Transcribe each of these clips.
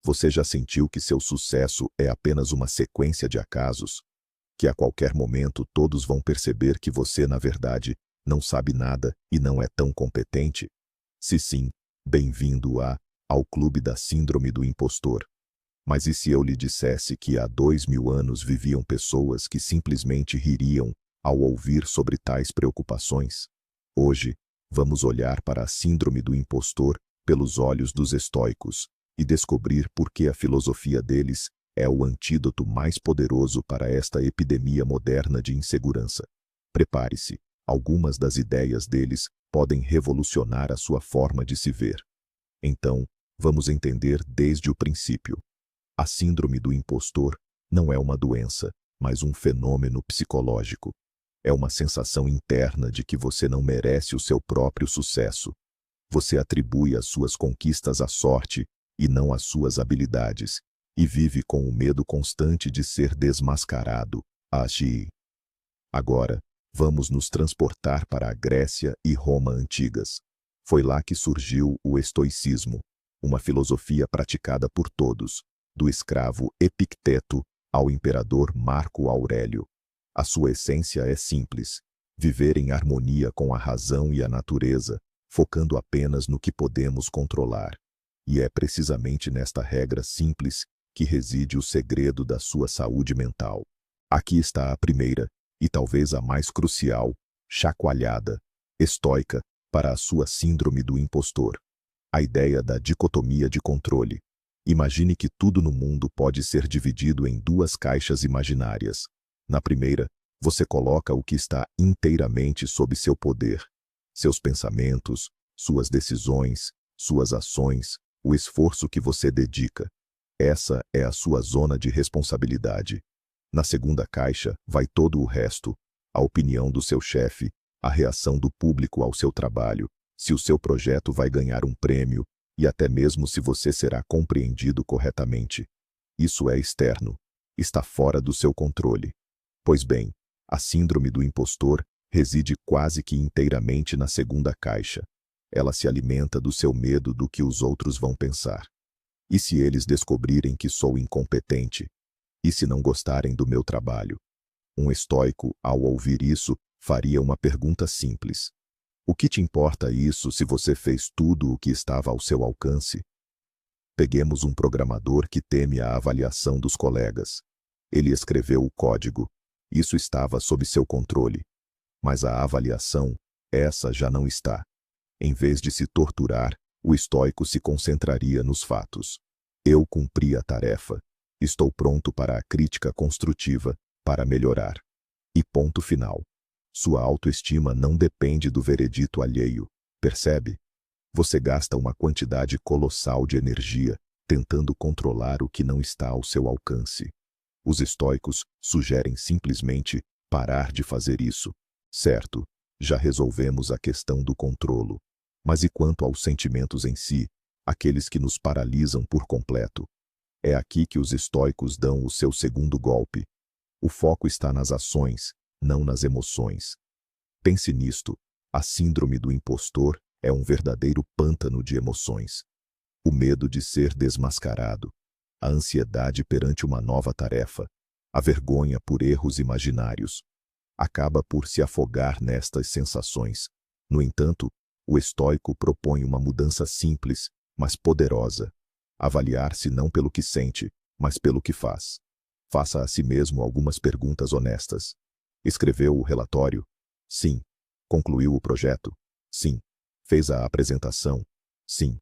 Você já sentiu que seu sucesso é apenas uma sequência de acasos? Que a qualquer momento todos vão perceber que você, na verdade, não sabe nada e não é tão competente? Se sim, bem-vindo ao clube da síndrome do impostor. Mas e se eu lhe dissesse que há 2000 anos viviam pessoas que simplesmente ririam ao ouvir sobre tais preocupações? Hoje, vamos olhar para a síndrome do impostor pelos olhos dos estoicos e descobrir por que a filosofia deles é o antídoto mais poderoso para esta epidemia moderna de insegurança. Prepare-se, algumas das ideias deles podem revolucionar a sua forma de se ver. Então, vamos entender desde o princípio. A síndrome do impostor não é uma doença, mas um fenômeno psicológico. É uma sensação interna de que você não merece o seu próprio sucesso. Você atribui as suas conquistas à sorte e não às suas habilidades, e vive com o medo constante de ser desmascarado. Agora, vamos nos transportar para a Grécia e Roma antigas. Foi lá que surgiu o estoicismo, uma filosofia praticada por todos, do escravo Epicteto ao imperador Marco Aurélio. A sua essência é simples: viver em harmonia com a razão e a natureza, focando apenas no que podemos controlar. E é precisamente nesta regra simples que reside o segredo da sua saúde mental. Aqui está a primeira, e talvez a mais crucial, chacoalhada estoica para a sua síndrome do impostor. A ideia da dicotomia de controle. Imagine que tudo no mundo pode ser dividido em duas caixas imaginárias. Na primeira, você coloca o que está inteiramente sob seu poder: seus pensamentos, suas decisões, suas ações, o esforço que você dedica. Essa é a sua zona de responsabilidade. Na segunda caixa vai todo o resto: a opinião do seu chefe, a reação do público ao seu trabalho, se o seu projeto vai ganhar um prêmio, e até mesmo se você será compreendido corretamente. Isso é externo, está fora do seu controle. Pois bem, a síndrome do impostor reside quase que inteiramente na segunda caixa. Ela se alimenta do seu medo do que os outros vão pensar. E se eles descobrirem que sou incompetente? E se não gostarem do meu trabalho? Um estoico, ao ouvir isso, faria uma pergunta simples: o que te importa isso se você fez tudo o que estava ao seu alcance? Peguemos um programador que teme a avaliação dos colegas. Ele escreveu o código. Isso estava sob seu controle. Mas a avaliação, essa já não está. Em vez de se torturar, o estoico se concentraria nos fatos. Eu cumpri a tarefa. Estou pronto para a crítica construtiva, para melhorar. E ponto final. Sua autoestima não depende do veredito alheio, percebe? Você gasta uma quantidade colossal de energia tentando controlar o que não está ao seu alcance. Os estoicos sugerem simplesmente parar de fazer isso. Certo, já resolvemos a questão do controlo. Mas e quanto aos sentimentos em si, aqueles que nos paralisam por completo? É aqui que os estoicos dão o seu segundo golpe. O foco está nas ações, não nas emoções. Pense nisto: a síndrome do impostor é um verdadeiro pântano de emoções. O medo de ser desmascarado, a ansiedade perante uma nova tarefa, a vergonha por erros imaginários. Acaba por se afogar nestas sensações. No entanto, o estoico propõe uma mudança simples, mas poderosa: avaliar-se não pelo que sente, mas pelo que faz. Faça a si mesmo algumas perguntas honestas. Escreveu o relatório? Sim. Concluiu o projeto? Sim. Fez a apresentação? Sim.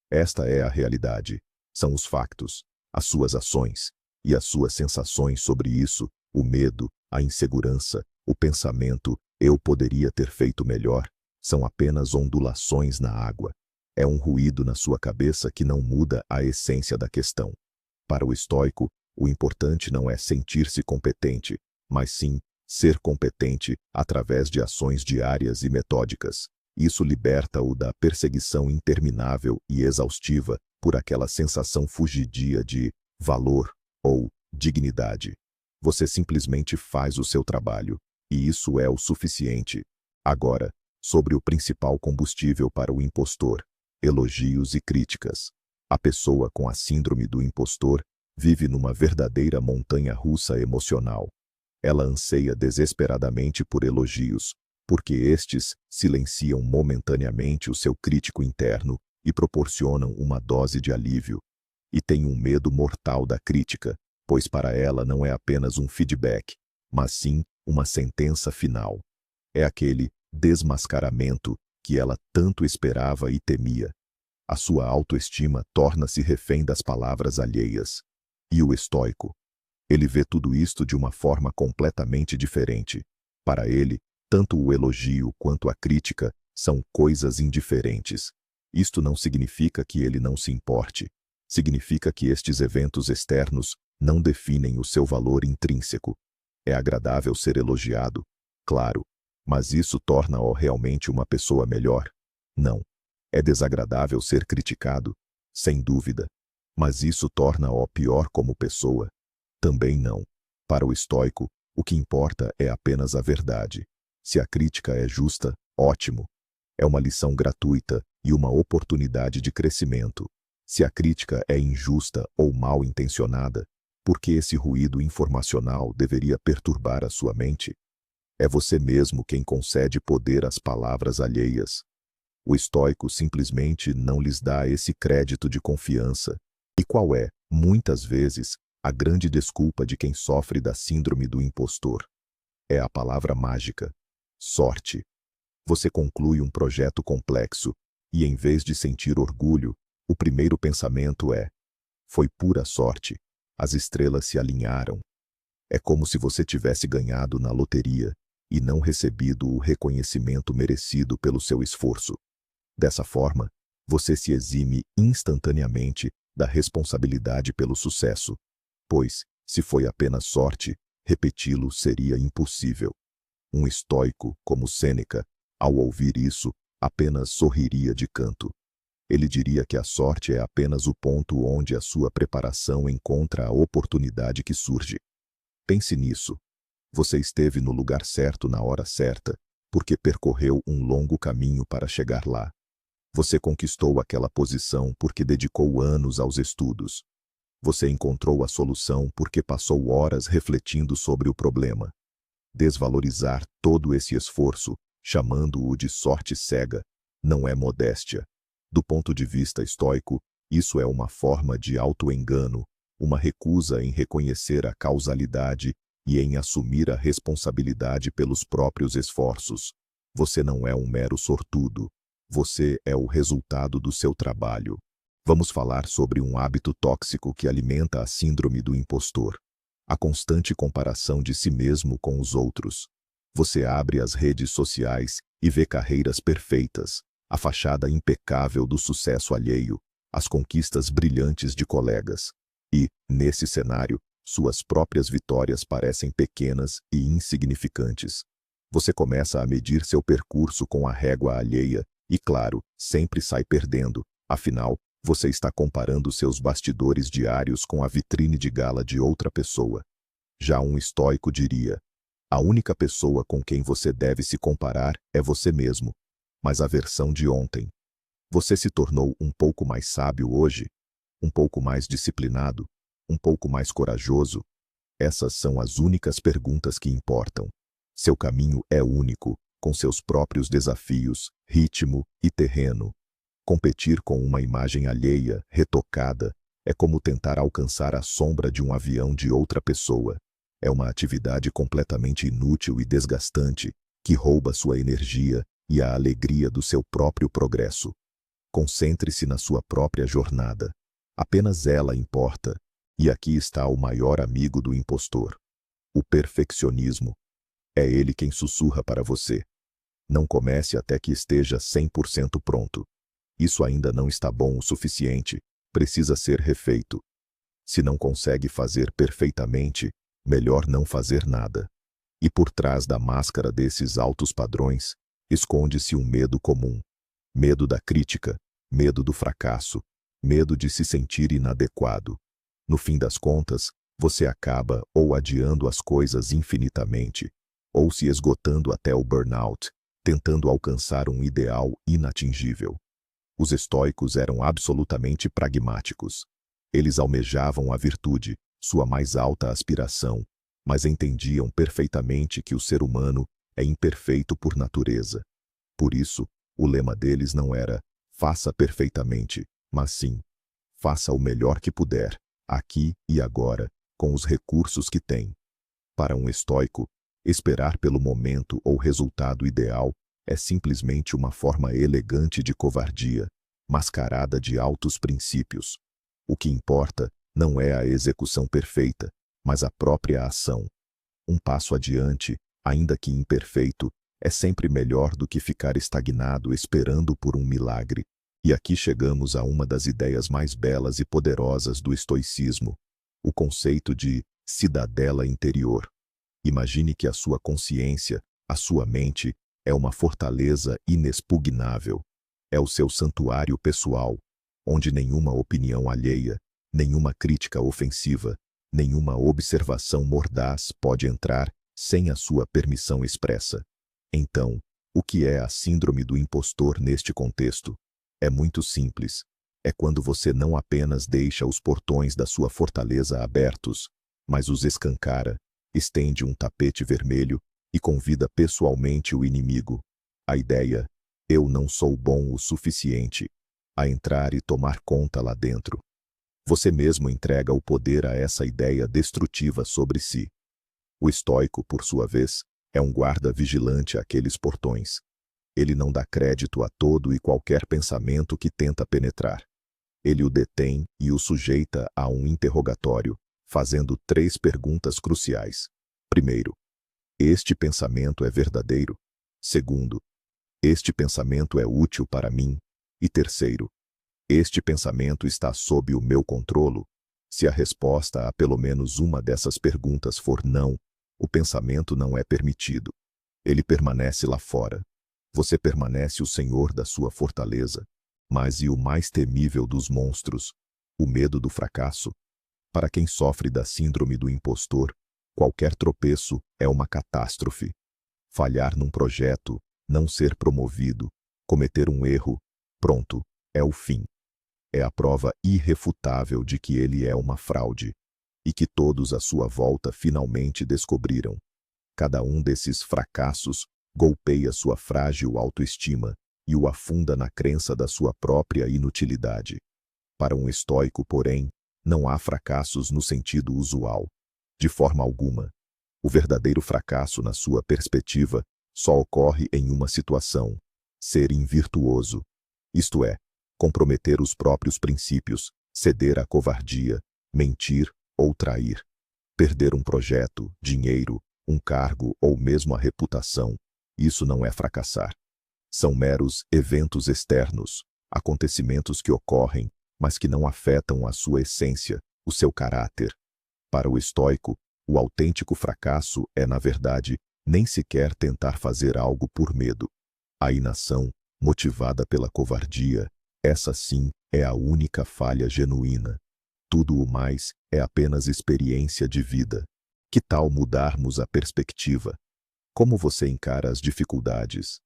Esta é a realidade. São os factos, as suas ações e as suas sensações sobre isso, o medo, a insegurança, o pensamento, eu poderia ter feito melhor, são apenas ondulações na água. É um ruído na sua cabeça que não muda a essência da questão. Para o estoico, o importante não é sentir-se competente, mas sim ser competente através de ações diárias e metódicas. Isso liberta-o da perseguição interminável e exaustiva por aquela sensação fugidia de valor ou dignidade. Você simplesmente faz o seu trabalho, e isso é o suficiente. Agora, sobre o principal combustível para o impostor: elogios e críticas. A pessoa com a síndrome do impostor vive numa verdadeira montanha-russa emocional. Ela anseia desesperadamente por elogios, porque estes silenciam momentaneamente o seu crítico interno e proporcionam uma dose de alívio. E tem um medo mortal da crítica, pois para ela não é apenas um feedback, mas sim uma sentença final. É aquele desmascaramento que ela tanto esperava e temia. A sua autoestima torna-se refém das palavras alheias. E o estoico? Ele vê tudo isto de uma forma completamente diferente. Para ele, tanto o elogio quanto a crítica são coisas indiferentes. Isto não significa que ele não se importe. Significa que estes eventos externos não definem o seu valor intrínseco. É agradável ser elogiado, claro, mas isso torna-o realmente uma pessoa melhor? Não. É desagradável ser criticado? Sem dúvida. Mas isso torna-o pior como pessoa? Também não. Para o estoico, o que importa é apenas a verdade. Se a crítica é justa, ótimo. É uma lição gratuita e uma oportunidade de crescimento. Se a crítica é injusta ou mal intencionada, por que esse ruído informacional deveria perturbar a sua mente? É você mesmo quem concede poder às palavras alheias. O estoico simplesmente não lhes dá esse crédito de confiança. E qual é, muitas vezes, a grande desculpa de quem sofre da síndrome do impostor? É a palavra mágica: sorte. Você conclui um projeto complexo e, em vez de sentir orgulho, o primeiro pensamento é: foi pura sorte, as estrelas se alinharam. É como se você tivesse ganhado na loteria e não recebido o reconhecimento merecido pelo seu esforço. Dessa forma, você se exime instantaneamente da responsabilidade pelo sucesso, pois, se foi apenas sorte, repeti-lo seria impossível. Um estoico, como Sêneca, ao ouvir isso, apenas sorriria de canto. Ele diria que a sorte é apenas o ponto onde a sua preparação encontra a oportunidade que surge. Pense nisso. Você esteve no lugar certo na hora certa, porque percorreu um longo caminho para chegar lá. Você conquistou aquela posição porque dedicou anos aos estudos. Você encontrou a solução porque passou horas refletindo sobre o problema. Desvalorizar todo esse esforço, chamando-o de sorte cega, não é modéstia. Do ponto de vista estoico, isso é uma forma de auto-engano, uma recusa em reconhecer a causalidade e em assumir a responsabilidade pelos próprios esforços. Você não é um mero sortudo. Você é o resultado do seu trabalho. Vamos falar sobre um hábito tóxico que alimenta a síndrome do impostor: a constante comparação de si mesmo com os outros. Você abre as redes sociais e vê carreiras perfeitas, a fachada impecável do sucesso alheio, as conquistas brilhantes de colegas. E, nesse cenário, suas próprias vitórias parecem pequenas e insignificantes. Você começa a medir seu percurso com a régua alheia e, claro, sempre sai perdendo. Afinal, você está comparando seus bastidores diários com a vitrine de gala de outra pessoa. Já um estoico diria: a única pessoa com quem você deve se comparar é você mesmo, mas a versão de ontem. Você se tornou um pouco mais sábio hoje? Um pouco mais disciplinado? Um pouco mais corajoso? Essas são as únicas perguntas que importam. Seu caminho é único, com seus próprios desafios, ritmo e terreno. Competir com uma imagem alheia, retocada, é como tentar alcançar a sombra de um avião de outra pessoa. É uma atividade completamente inútil e desgastante, que rouba sua energia e a alegria do seu próprio progresso. Concentre-se na sua própria jornada. Apenas ela importa. E aqui está o maior amigo do impostor: o perfeccionismo. É ele quem sussurra para você: não comece até que esteja 100% pronto. Isso ainda não está bom o suficiente, precisa ser refeito. Se não consegue fazer perfeitamente, melhor não fazer nada. E por trás da máscara desses altos padrões, esconde-se um medo comum. Medo da crítica, medo do fracasso, medo de se sentir inadequado. No fim das contas, você acaba ou adiando as coisas infinitamente, ou se esgotando até o burnout, tentando alcançar um ideal inatingível. Os estoicos eram absolutamente pragmáticos. Eles almejavam a virtude, sua mais alta aspiração, mas entendiam perfeitamente que o ser humano é imperfeito por natureza. Por isso, o lema deles não era "faça perfeitamente", mas sim "faça o melhor que puder, aqui e agora, com os recursos que tem". Para um estoico, esperar pelo momento ou resultado ideal é simplesmente uma forma elegante de covardia, mascarada de altos princípios. O que importa não é a execução perfeita, mas a própria ação. Um passo adiante, ainda que imperfeito, é sempre melhor do que ficar estagnado esperando por um milagre. E aqui chegamos a uma das ideias mais belas e poderosas do estoicismo, o conceito de cidadela interior. Imagine que a sua consciência, a sua mente, é uma fortaleza inexpugnável. É o seu santuário pessoal, onde nenhuma opinião alheia, nenhuma crítica ofensiva, nenhuma observação mordaz pode entrar sem a sua permissão expressa. Então, o que é a síndrome do impostor neste contexto? É muito simples. É quando você não apenas deixa os portões da sua fortaleza abertos, mas os escancara, estende um tapete vermelho e convida pessoalmente o inimigo. A ideia, eu não sou bom o suficiente, a entrar e tomar conta lá dentro. Você mesmo entrega o poder a essa ideia destrutiva sobre si. O estoico, por sua vez, é um guarda vigilante àqueles portões. Ele não dá crédito a todo e qualquer pensamento que tenta penetrar. Ele o detém e o sujeita a um interrogatório, fazendo 3 perguntas cruciais. Primeiro, este pensamento é verdadeiro? Segundo, este pensamento é útil para mim? E terceiro, este pensamento está sob o meu controlo? Se a resposta a pelo menos uma dessas perguntas for não, o pensamento não é permitido. Ele permanece lá fora. Você permanece o senhor da sua fortaleza. Mas e o mais temível dos monstros? O medo do fracasso? Para quem sofre da síndrome do impostor, qualquer tropeço é uma catástrofe. Falhar num projeto, não ser promovido, cometer um erro, pronto, é o fim. É a prova irrefutável de que ele é uma fraude, e que todos à sua volta finalmente descobriram. Cada um desses fracassos golpeia sua frágil autoestima e o afunda na crença da sua própria inutilidade. Para um estoico, porém, não há fracassos no sentido usual. De forma alguma. O verdadeiro fracasso, na sua perspectiva, só ocorre em uma situação: ser invirtuoso. Isto é, comprometer os próprios princípios, ceder à covardia, mentir ou trair. Perder um projeto, dinheiro, um cargo ou mesmo a reputação. Isso não é fracassar. São meros eventos externos, acontecimentos que ocorrem, mas que não afetam a sua essência, o seu caráter. Para o estoico, o autêntico fracasso é, na verdade, nem sequer tentar fazer algo por medo. A inação, motivada pela covardia, essa sim é a única falha genuína. Tudo o mais é apenas experiência de vida. Que tal mudarmos a perspectiva? Como você encara as dificuldades?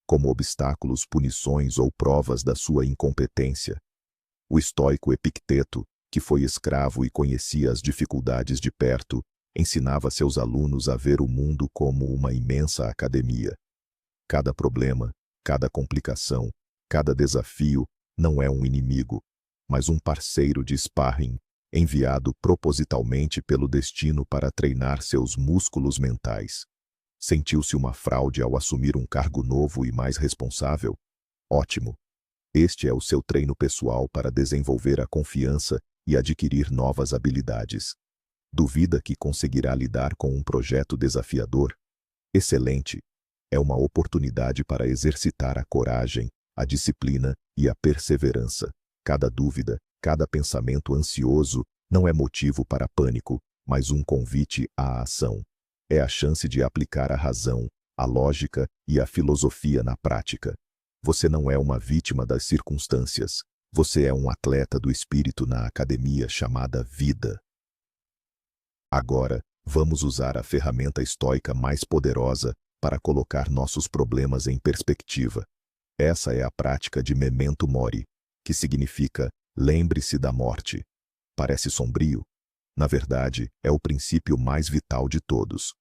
Como obstáculos, punições ou provas da sua incompetência? O estoico Epicteto, que foi escravo e conhecia as dificuldades de perto, ensinava seus alunos a ver o mundo como uma imensa academia. Cada problema, cada complicação, cada desafio não é um inimigo, mas um parceiro de sparring, enviado propositalmente pelo destino para treinar seus músculos mentais. Sentiu-se uma fraude ao assumir um cargo novo e mais responsável? Ótimo! Este é o seu treino pessoal para desenvolver a confiança e adquirir novas habilidades. Duvida que conseguirá lidar com um projeto desafiador? Excelente! É uma oportunidade para exercitar a coragem, a disciplina e a perseverança. Cada dúvida, cada pensamento ansioso não é motivo para pânico, mas um convite à ação. É a chance de aplicar a razão, a lógica e a filosofia na prática. Você não é uma vítima das circunstâncias. Você é um atleta do espírito na academia chamada vida. Agora, vamos usar a ferramenta estoica mais poderosa para colocar nossos problemas em perspectiva. Essa é a prática de memento mori, que significa lembre-se da morte. Parece sombrio? Na verdade, é o princípio mais vital de todos.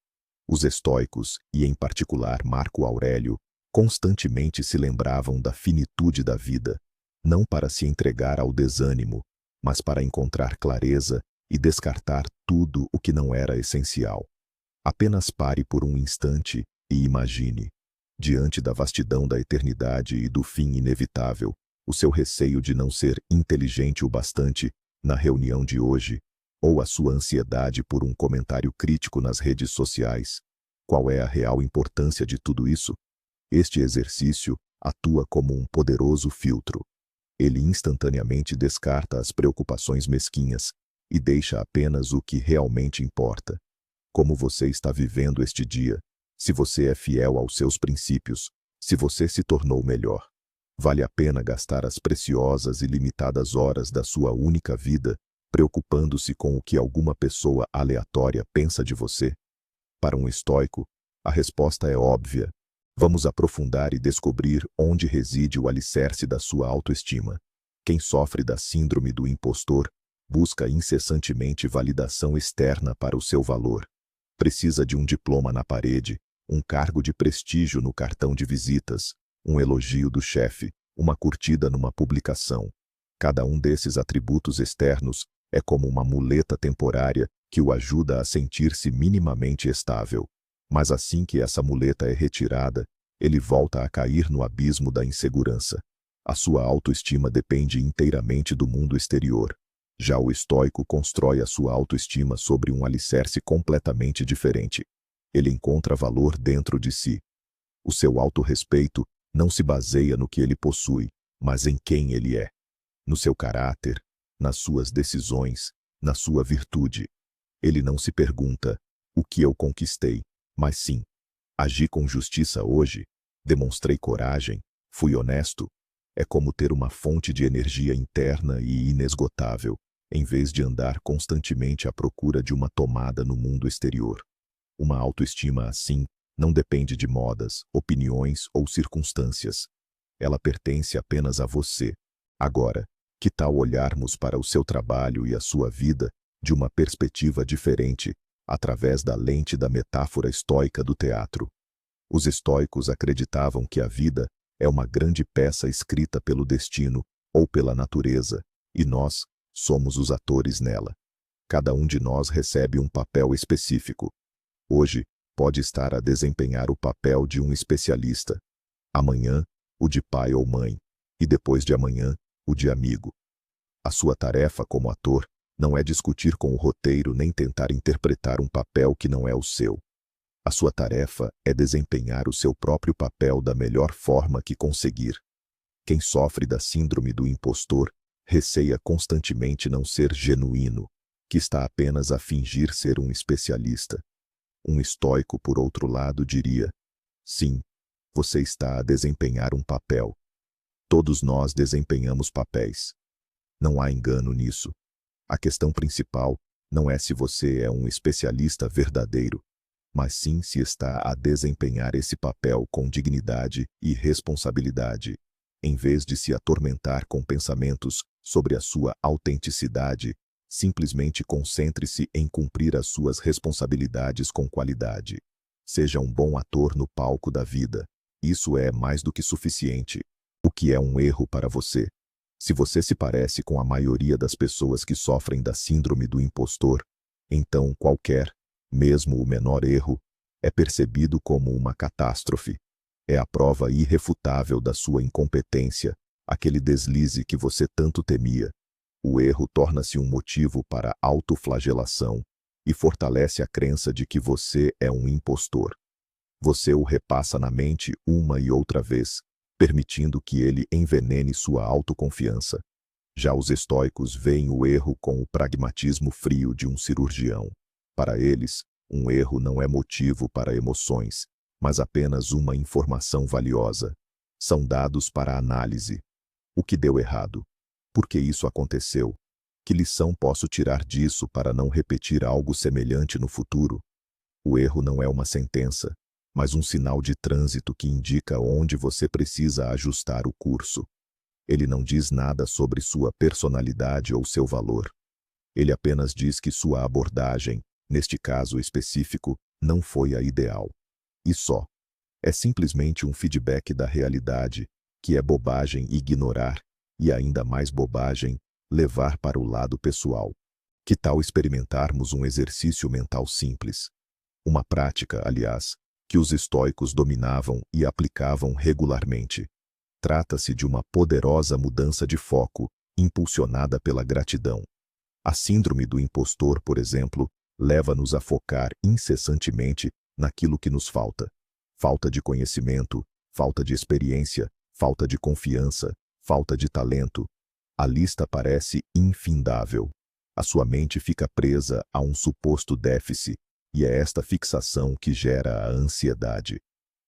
Os estoicos, e em particular Marco Aurélio, constantemente se lembravam da finitude da vida, não para se entregar ao desânimo, mas para encontrar clareza e descartar tudo o que não era essencial. Apenas pare por um instante e imagine, diante da vastidão da eternidade e do fim inevitável, o seu receio de não ser inteligente o bastante na reunião de hoje, ou a sua ansiedade por um comentário crítico nas redes sociais. Qual é a real importância de tudo isso? Este exercício atua como um poderoso filtro. Ele instantaneamente descarta as preocupações mesquinhas e deixa apenas o que realmente importa. Como você está vivendo este dia? Se você é fiel aos seus princípios, se você se tornou melhor. Vale a pena gastar as preciosas e limitadas horas da sua única vida preocupando-se com o que alguma pessoa aleatória pensa de você? Para um estoico, a resposta é óbvia. Vamos aprofundar e descobrir onde reside o alicerce da sua autoestima. Quem sofre da síndrome do impostor busca incessantemente validação externa para o seu valor. Precisa de um diploma na parede, um cargo de prestígio no cartão de visitas, um elogio do chefe, uma curtida numa publicação. Cada um desses atributos externos é como uma muleta temporária que o ajuda a sentir-se minimamente estável. Mas assim que essa muleta é retirada, ele volta a cair no abismo da insegurança. A sua autoestima depende inteiramente do mundo exterior. Já o estoico constrói a sua autoestima sobre um alicerce completamente diferente. Ele encontra valor dentro de si. O seu autorrespeito não se baseia no que ele possui, mas em quem ele é. No seu caráter, nas suas decisões, na sua virtude. Ele não se pergunta, o que eu conquistei, mas sim, agi com justiça hoje, demonstrei coragem, fui honesto. É como ter uma fonte de energia interna e inesgotável, em vez de andar constantemente à procura de uma tomada no mundo exterior. Uma autoestima assim não depende de modas, opiniões ou circunstâncias. Ela pertence apenas a você. Agora, que tal olharmos para o seu trabalho e a sua vida de uma perspectiva diferente, através da lente da metáfora estoica do teatro? Os estoicos acreditavam que a vida é uma grande peça escrita pelo destino ou pela natureza, e nós somos os atores nela. Cada um de nós recebe um papel específico. Hoje, pode estar a desempenhar o papel de um especialista. Amanhã, o de pai ou mãe. E depois de amanhã, o de amigo. A sua tarefa como ator não é discutir com o roteiro nem tentar interpretar um papel que não é o seu. A sua tarefa é desempenhar o seu próprio papel da melhor forma que conseguir. Quem sofre da síndrome do impostor receia constantemente não ser genuíno, que está apenas a fingir ser um especialista. Um estoico, por outro lado, diria: sim, você está a desempenhar um papel. Todos nós desempenhamos papéis. Não há engano nisso. A questão principal não é se você é um especialista verdadeiro, mas sim se está a desempenhar esse papel com dignidade e responsabilidade, em vez de se atormentar com pensamentos sobre a sua autenticidade. Simplesmente concentre-se em cumprir as suas responsabilidades com qualidade. Seja um bom ator no palco da vida. Isso é mais do que suficiente. O que é um erro para você? Se você se parece com a maioria das pessoas que sofrem da síndrome do impostor, então qualquer, mesmo o menor erro, é percebido como uma catástrofe. É a prova irrefutável da sua incompetência, aquele deslize que você tanto temia. O erro torna-se um motivo para autoflagelação e fortalece a crença de que você é um impostor. Você o repassa na mente uma e outra vez, permitindo que ele envenene sua autoconfiança. Já os estoicos veem o erro com o pragmatismo frio de um cirurgião. Para eles, um erro não é motivo para emoções, mas apenas uma informação valiosa. São dados para análise. O que deu errado? Por que isso aconteceu? Que lição posso tirar disso para não repetir algo semelhante no futuro? O erro não é uma sentença, mas um sinal de trânsito que indica onde você precisa ajustar o curso. Ele não diz nada sobre sua personalidade ou seu valor. Ele apenas diz que sua abordagem, neste caso específico, não foi a ideal. E só. É simplesmente um feedback da realidade, que é bobagem ignorar, e ainda mais bobagem, levar para o lado pessoal. Que tal experimentarmos um exercício mental simples? Uma prática, aliás, que os estoicos dominavam e aplicavam regularmente. Trata-se de uma poderosa mudança de foco, impulsionada pela gratidão. A síndrome do impostor, por exemplo, leva-nos a focar incessantemente naquilo que nos falta. Falta de conhecimento, falta de experiência, falta de confiança, falta de talento. A lista parece infindável. A sua mente fica presa a um suposto déficit, e é esta fixação que gera a ansiedade.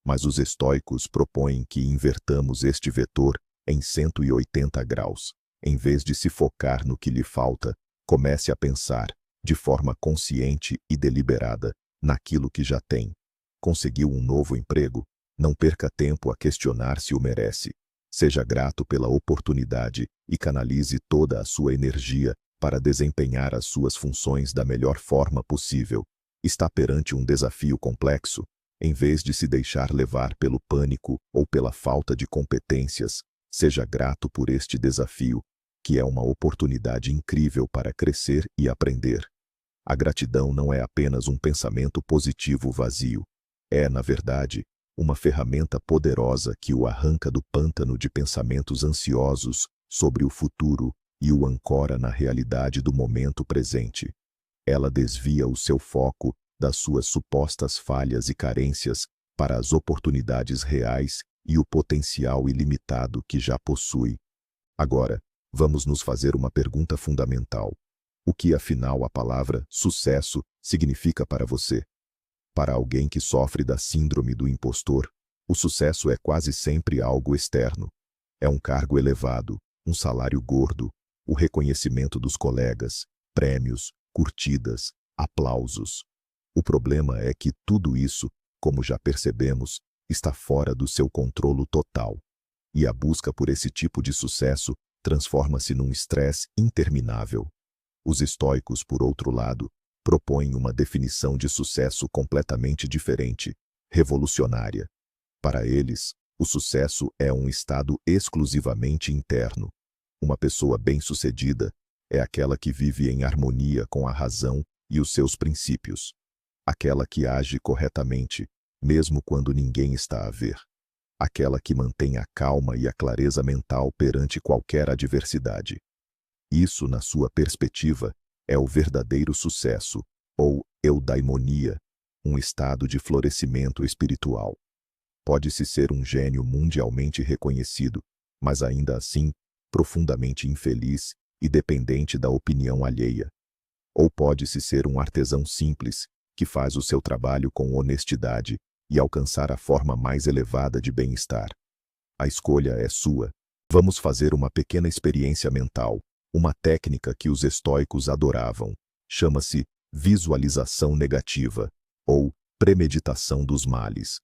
Mas os estoicos propõem que invertamos este vetor em 180 graus. Em vez de se focar no que lhe falta, comece a pensar, de forma consciente e deliberada, naquilo que já tem. Conseguiu um novo emprego? Não perca tempo a questionar se o merece. Seja grato pela oportunidade e canalize toda a sua energia para desempenhar as suas funções da melhor forma possível. Está perante um desafio complexo? Em vez de se deixar levar pelo pânico ou pela falta de competências, seja grato por este desafio, que é uma oportunidade incrível para crescer e aprender. A gratidão não é apenas um pensamento positivo vazio. É, na verdade, uma ferramenta poderosa que o arranca do pântano de pensamentos ansiosos sobre o futuro e o ancora na realidade do momento presente. Ela desvia o seu foco das suas supostas falhas e carências para as oportunidades reais e o potencial ilimitado que já possui. Agora, vamos nos fazer uma pergunta fundamental. O que, afinal, a palavra sucesso significa para você? Para alguém que sofre da síndrome do impostor, o sucesso é quase sempre algo externo. É um cargo elevado, um salário gordo, o reconhecimento dos colegas, prêmios, curtidas, aplausos. O problema é que tudo isso, como já percebemos, está fora do seu controle total. E a busca por esse tipo de sucesso transforma-se num estresse interminável. Os estoicos, por outro lado, propõem uma definição de sucesso completamente diferente, revolucionária. Para eles, o sucesso é um estado exclusivamente interno. Uma pessoa bem-sucedida é aquela que vive em harmonia com a razão e os seus princípios. Aquela que age corretamente, mesmo quando ninguém está a ver. Aquela que mantém a calma e a clareza mental perante qualquer adversidade. Isso, na sua perspectiva, é o verdadeiro sucesso, ou eudaimonia, um estado de florescimento espiritual. Pode-se ser um gênio mundialmente reconhecido, mas ainda assim, profundamente infeliz e dependente da opinião alheia. Ou pode-se ser um artesão simples, que faz o seu trabalho com honestidade e alcançar a forma mais elevada de bem-estar. A escolha é sua. Vamos fazer uma pequena experiência mental, uma técnica que os estoicos adoravam. Chama-se visualização negativa, ou premeditação dos males.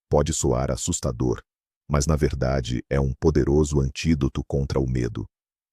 Pode soar assustador, mas na verdade é um poderoso antídoto contra o medo.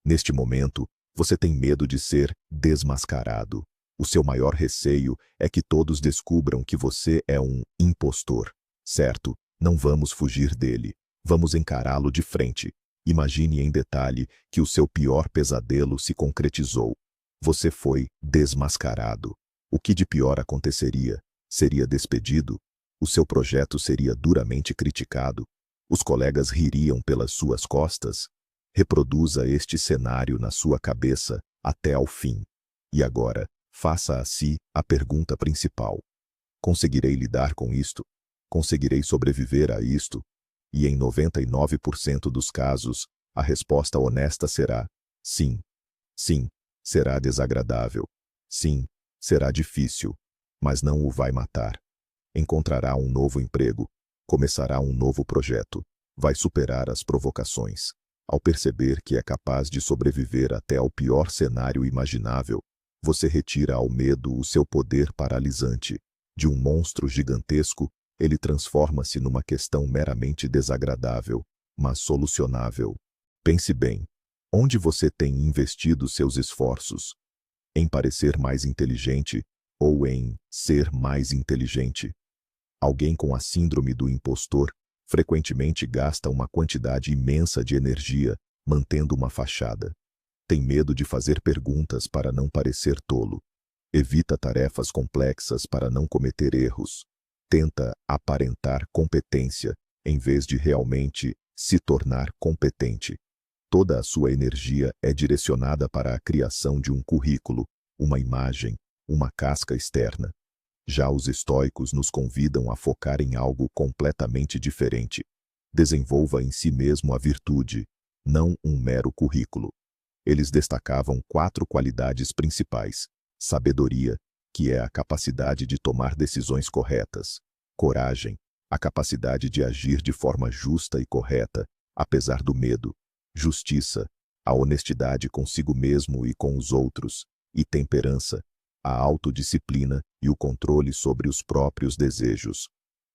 Neste momento, você tem medo de ser desmascarado. O seu maior receio é que todos descubram que você é um impostor. Certo, não vamos fugir dele. Vamos encará-lo de frente. Imagine em detalhe que o seu pior pesadelo se concretizou. Você foi desmascarado. O que de pior aconteceria? Seria despedido? O seu projeto seria duramente criticado? Os colegas ririam pelas suas costas? Reproduza este cenário na sua cabeça até ao fim. E agora, faça a si a pergunta principal. Conseguirei lidar com isto? Conseguirei sobreviver a isto? E em 99% dos casos, a resposta honesta será sim. Sim, será desagradável. Sim, será difícil, mas não o vai matar. Encontrará um novo emprego, começará um novo projeto, vai superar as provocações. Ao perceber que é capaz de sobreviver até ao pior cenário imaginável, você retira ao medo o seu poder paralisante. De um monstro gigantesco, Ele transforma-se numa questão meramente desagradável, mas solucionável. Pense bem. Onde você tem investido seus esforços? Em parecer mais inteligente ou em ser mais inteligente? Alguém com a síndrome do impostor frequentemente gasta uma quantidade imensa de energia mantendo uma fachada. Tem medo de fazer perguntas para não parecer tolo. Evita tarefas complexas para não cometer erros. Tenta aparentar competência em vez de realmente se tornar competente. Toda a sua energia é direcionada para a criação de um currículo, uma imagem, uma casca externa. Já os estoicos nos convidam a focar em algo completamente diferente. Desenvolva em si mesmo a virtude, não um mero currículo. Eles destacavam 4 qualidades principais: sabedoria, que é a capacidade de tomar decisões corretas; coragem, a capacidade de agir de forma justa e correta, apesar do medo; justiça, a honestidade consigo mesmo e com os outros; e temperança, a autodisciplina e o controle sobre os próprios desejos.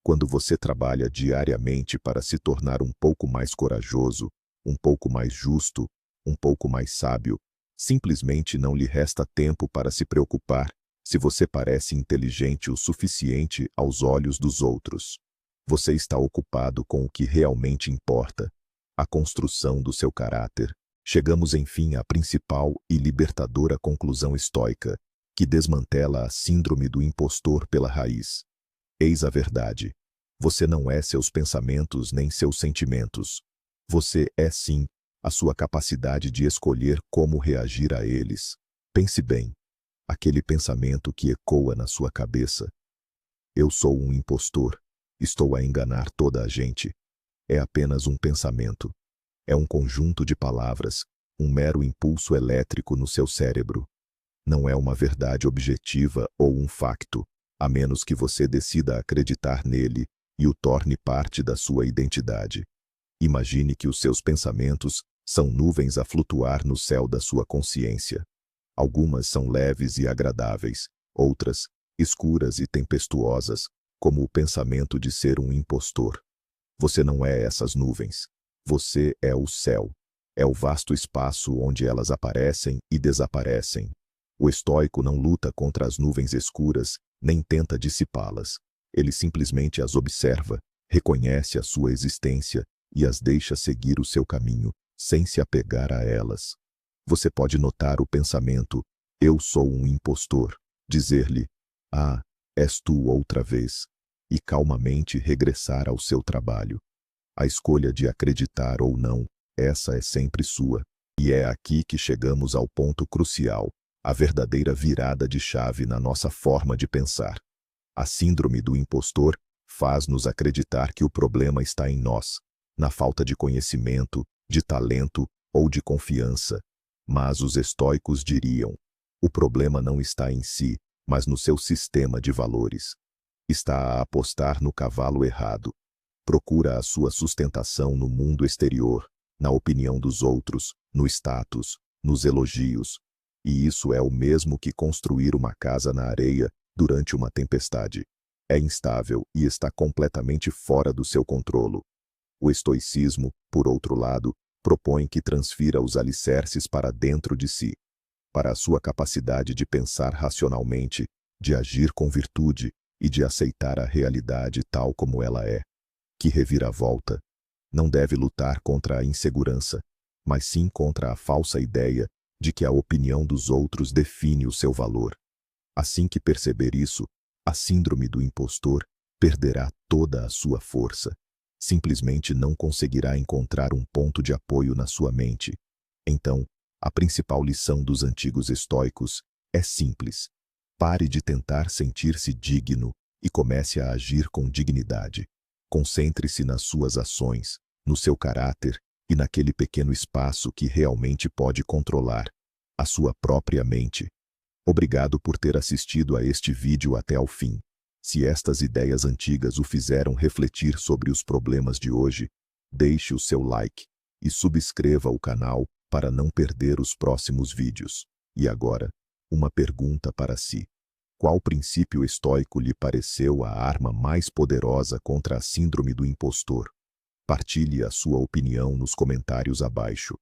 Quando você trabalha diariamente para se tornar um pouco mais corajoso, um pouco mais justo, um pouco mais sábio, simplesmente não lhe resta tempo para se preocupar se você parece inteligente o suficiente aos olhos dos outros. Você está ocupado com o que realmente importa, a construção do seu caráter. Chegamos enfim à principal e libertadora conclusão estoica, que desmantela a síndrome do impostor pela raiz. Eis a verdade. Você não é seus pensamentos nem seus sentimentos. Você é sim a sua capacidade de escolher como reagir a eles. Pense bem. Aquele pensamento que ecoa na sua cabeça: eu sou um impostor, estou a enganar toda a gente. É apenas um pensamento. É um conjunto de palavras, um mero impulso elétrico no seu cérebro. Não é uma verdade objetiva ou um facto, a menos que você decida acreditar nele e o torne parte da sua identidade. Imagine que os seus pensamentos são nuvens a flutuar no céu da sua consciência. Algumas são leves e agradáveis, outras, escuras e tempestuosas, como o pensamento de ser um impostor. Você não é essas nuvens. Você é o céu. É o vasto espaço onde elas aparecem e desaparecem. O estoico não luta contra as nuvens escuras, nem tenta dissipá-las. Ele simplesmente as observa, reconhece a sua existência e as deixa seguir o seu caminho, sem se apegar a elas. Você pode notar o pensamento: eu sou um impostor, dizer-lhe: ah, és tu outra vez, e calmamente regressar ao seu trabalho. A escolha de acreditar ou não, essa é sempre sua. E é aqui que chegamos ao ponto crucial, a verdadeira virada de chave na nossa forma de pensar. A síndrome do impostor faz-nos acreditar que o problema está em nós, na falta de conhecimento, de talento ou de confiança. Mas os estoicos diriam: o problema não está em si, mas no seu sistema de valores. Está a apostar no cavalo errado. Procura a sua sustentação no mundo exterior, na opinião dos outros, no status, nos elogios. E isso é o mesmo que construir uma casa na areia durante uma tempestade. É instável e está completamente fora do seu controle. O estoicismo, por outro lado, propõe que transfira os alicerces para dentro de si, para a sua capacidade de pensar racionalmente, de agir com virtude e de aceitar a realidade tal como ela é. Que reviravolta! Não deve lutar contra a insegurança, mas sim contra a falsa ideia de que a opinião dos outros define o seu valor. Assim que perceber isso, a síndrome do impostor perderá toda a sua força. Simplesmente não conseguirá encontrar um ponto de apoio na sua mente. Então, a principal lição dos antigos estoicos é simples: pare de tentar sentir-se digno e comece a agir com dignidade. Concentre-se nas suas ações, no seu caráter e naquele pequeno espaço que realmente pode controlar: a sua própria mente. Obrigado por ter assistido a este vídeo até ao fim. Se estas ideias antigas o fizeram refletir sobre os problemas de hoje, deixe o seu like e subscreva o canal para não perder os próximos vídeos. E agora, uma pergunta para si. Qual princípio estoico lhe pareceu a arma mais poderosa contra a síndrome do impostor? Partilhe a sua opinião nos comentários abaixo.